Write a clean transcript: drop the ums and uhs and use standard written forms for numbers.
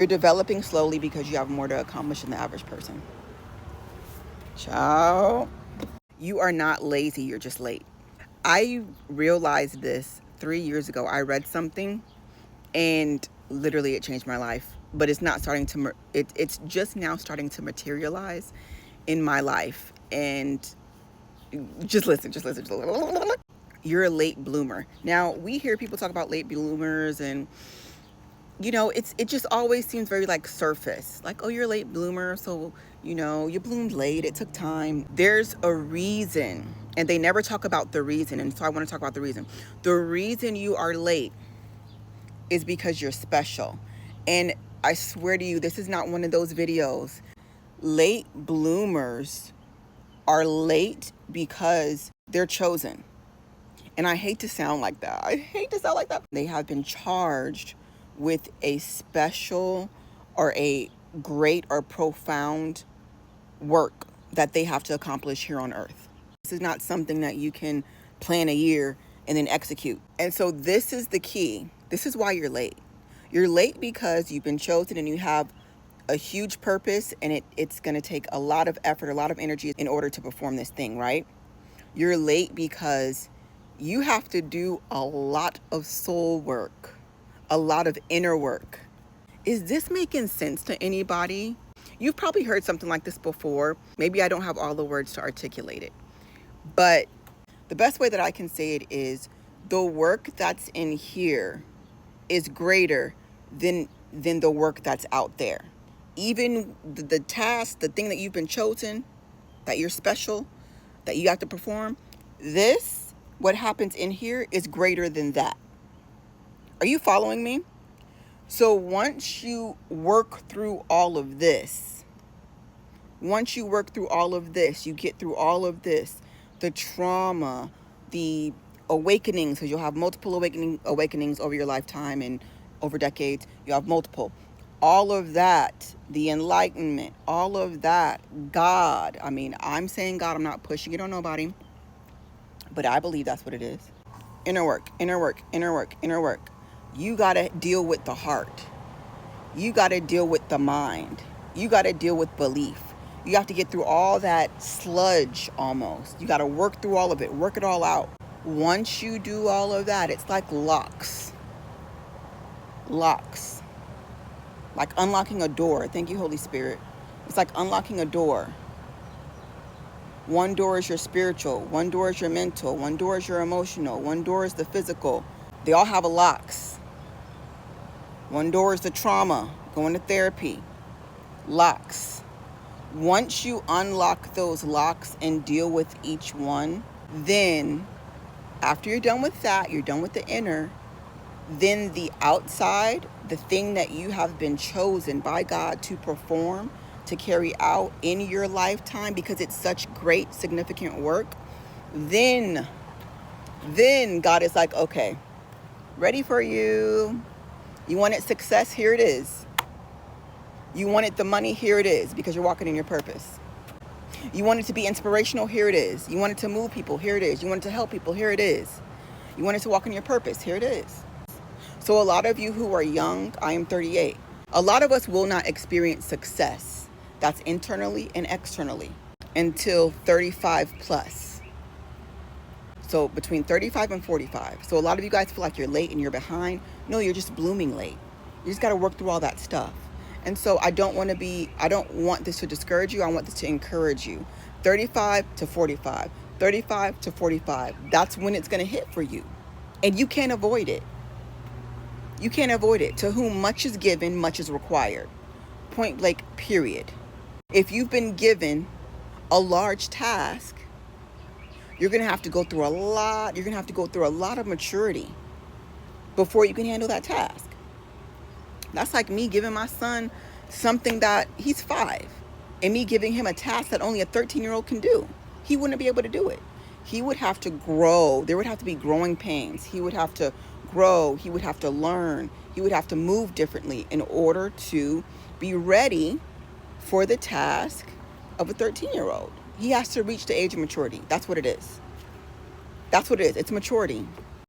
You're developing slowly because you have more to accomplish than the average person. Ciao. You are not lazy, you're just late. I realized this 3 years ago. I read something and literally it changed my life. But it's not starting to, it's just now starting to materialize in my life. And just listen. You're a late bloomer. Now, we hear people talk about late bloomers and it just always seems very like surface. Like, oh, you're a late bloomer, so you bloomed late, it took time. There's a reason, and they never talk about the reason, and so I want to talk about the reason. The reason you are late is because you're special. And I swear to you, this is not one of those videos. Late bloomers are late because they're chosen. And I hate to sound like that. They have been charged with a special or a great or profound work that they have to accomplish here on earth. This is not something that you can plan a year and then execute. And so this is the key. This is why you're late. You're late because you've been chosen and you have a huge purpose, and it's going to take a lot of effort, a lot of energy in order to perform this thing, right? You're late because you have to do a lot of soul work, a lot of inner work. Is this making sense to anybody? You've probably heard something like this before. Maybe I don't have all the words to articulate it. But the best way that I can say it is the work that's in here is greater than the work that's out there. Even the task, the thing that you've been chosen, that you're special, that you have to perform, what happens in here is greater than that. Are you following me? So once you work through all of this, you get through all of this, the trauma, the awakenings, because you'll have multiple awakenings over your lifetime and over decades, you have multiple. All of that, the enlightenment, all of that, God. I mean, I'm saying God, I'm not pushing it on nobody. But I believe that's what it is. Inner work. You got to deal with the heart. You got to deal with the mind. You got to deal with belief. You have to get through all that sludge almost. You got to work through all of it. Work it all out. Once you do all of that, it's like locks. Like unlocking a door. Thank you, Holy Spirit. It's like unlocking a door. One door is your spiritual, one door is your mental, one door is your emotional, one door is the physical. They all have locks. One door is the trauma, going to therapy. Locks. Once you unlock those locks and deal with each one, then after you're done with that, you're done with the inner, then the outside, the thing that you have been chosen by God to perform, to carry out in your lifetime, because it's such great, significant work, then God is like, okay, ready for you. You wanted success? Here it is. You wanted the money? Here it is, because you're walking in your purpose. You wanted to be inspirational? Here it is. You wanted to move people? Here it is. You wanted to help people? Here it is. You wanted to walk in your purpose? Here it is. So a lot of you who are young, I am 38. A lot of us will not experience success. That's internally and externally until 35 plus. So between 35 and 45. So a lot of you guys feel like you're late and you're behind. No, you're just blooming late. You just got to work through all that stuff. And so I don't want this to discourage you. I want this to encourage you. 35 to 45, 35 to 45. That's when it's going to hit for you. And you can't avoid it. You can't avoid it. To whom much is given, much is required. Point blank, period. If you've been given a large task, you're going to have to go through a lot. You're going to have to go through a lot of maturity before you can handle that task. That's like me giving my son something that he's 5 and me giving him a task that only a 13-year-old can do. He wouldn't be able to do it. He would have to grow. There would have to be growing pains. He would have to grow. He would have to learn. He would have to move differently in order to be ready for the task of a 13-year-old. He has to reach the age of maturity. That's what it is. It's maturity.